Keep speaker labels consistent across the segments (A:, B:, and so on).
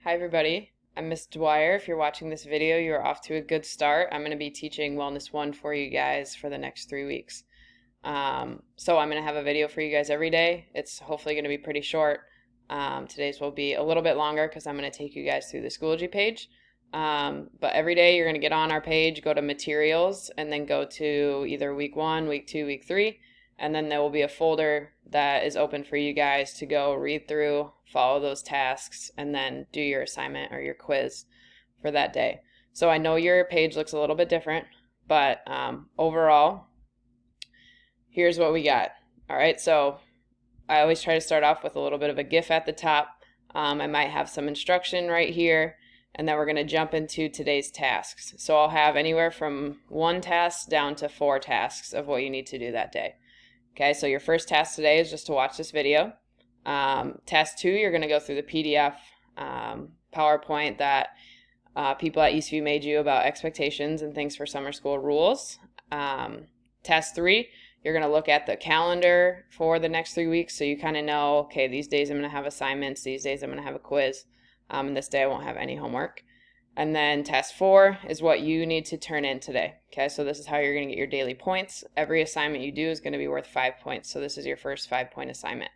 A: Hi everybody, I'm Miss Dwyer. If you're watching this video, you're off to a good start. I'm going to be teaching Wellness 1 for you guys for the next 3 weeks. So I'm going to have a video for you guys every day. It's hopefully going to be pretty short. Today's will be a little bit longer because I'm going to take you guys through the Schoology page. But every day you're going to get on our page, go to materials, and then go to either week 1, week 2, week 3. And then there will be a folder that is open for you guys to go read through, follow those tasks, and then do your assignment or your quiz for that day. So I know your page looks a little bit different, but overall, here's what we got. All right, so I always try to start off with a little bit of a GIF at the top. I might have some instruction right here, and then we're going to jump into today's tasks. So I'll have anywhere from 1 task down to 4 tasks of what you need to do that day. Okay, so your first task today is just to watch this video. Task 2, you're going to go through the PDF PowerPoint that people at Eastview made you about expectations and things for summer school rules. Task 3, you're going to look at the calendar for the next 3 weeks so you kind of know, okay, these days I'm going to have assignments, these days I'm going to have a quiz, and this day I won't have any homework. And then task 4 is what you need to turn in today. Okay, so this is how you're going to get your daily points. Every assignment you do is going to be worth 5 points. So this is your first 5-point assignment.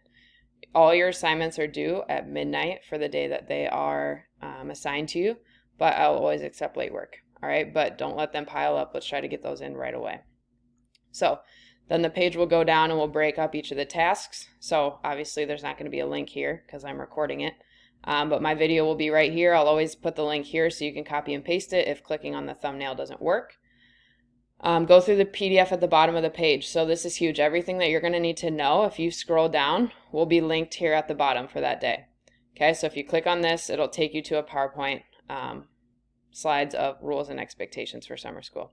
A: All your assignments are due at midnight for the day that they are assigned to you, but I'll always accept late work. All right, but don't let them pile up. Let's try to get those in right away. So then the page will go down and we'll break up each of the tasks. So obviously there's not going to be a link here because I'm recording it. But my video will be right here. I'll always put the link here so you can copy and paste it if clicking on the thumbnail doesn't work. Go through the PDF at the bottom of the page. So this is huge. Everything that you're going to need to know, if you scroll down, will be linked here at the bottom for that day. Okay, so if you click on this, it'll take you to a PowerPoint slides of rules and expectations for summer school.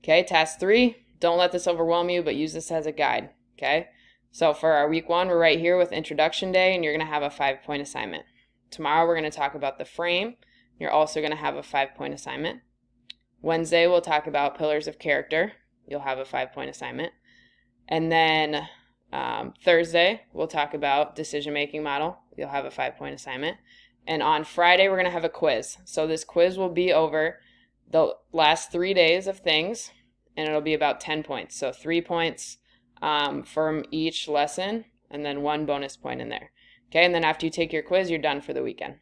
A: Okay, task 3, don't let this overwhelm you, but use this as a guide. Okay. So for our week 1, we're right here with introduction day, and you're going to have a 5-point assignment. Tomorrow we're going to talk about the frame. You're also going to have a 5-point assignment. Wednesday we'll talk about pillars of character. You'll have a 5-point assignment. And then Thursday we'll talk about decision-making model. You'll have a 5-point assignment. And on Friday we're going to have a quiz. So this quiz will be over the last 3 days of things, and it'll be about 10 points. So 3 points from each lesson, and then 1 bonus point in there. Okay, and then after you take your quiz, you're done for the weekend.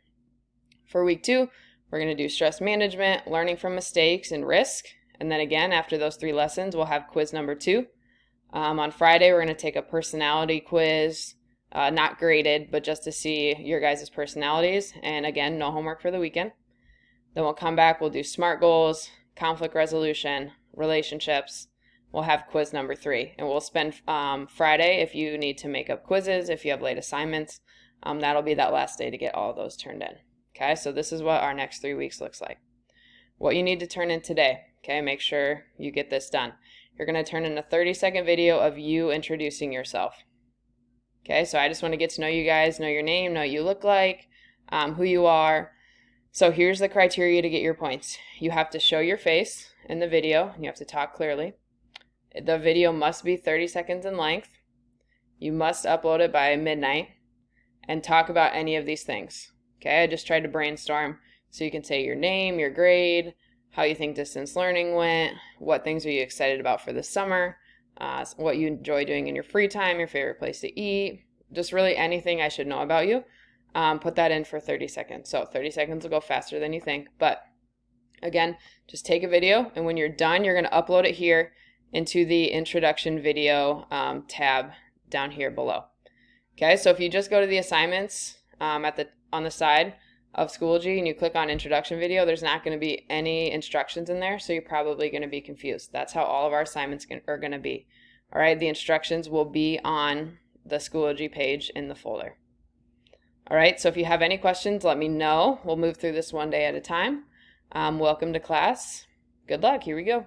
A: For week 2, we're going to do stress management, learning from mistakes, and risk. And then again, after those 3 lessons, we'll have quiz number 2. On Friday, we're going to take a personality quiz, not graded, but just to see your guys' personalities. And again, no homework for the weekend. Then we'll come back, we'll do SMART goals, conflict resolution, relationships. We'll have quiz number 3, and we'll spend Friday if you need to make up quizzes, if you have late assignments. That'll be that last day to get all of those turned in. Okay, so this is what our next 3 weeks looks like. What you need to turn in today, okay, make sure you get this done. You're going to turn in a 30-second video of you introducing yourself. Okay, so I just want to get to know you guys, know your name, know what you look like, who you are. So here's the criteria to get your points. You have to show your face in the video, and you have to talk clearly. The video must be 30 seconds in length. You must upload it by midnight and talk about any of these things. Okay, I just tried to brainstorm so you can say your name, your grade, how you think distance learning went, what things are you excited about for the summer, what you enjoy doing in your free time, your favorite place to eat, just really anything I should know about you. Put that in for 30 seconds. So 30 seconds will go faster than you think. But again, just take a video, and when you're done, you're going to upload it here into the introduction video tab down here below. Okay, so if you just go to the assignments on the side of Schoology and you click on introduction video, there's not going to be any instructions in there, so you're probably going to be confused. That's how all of our assignments are going to be. All right, the instructions will be on the Schoology page in the folder. All right, so if you have any questions, let me know. We'll move through this one day at a time. Welcome to class. Good luck. Here we go.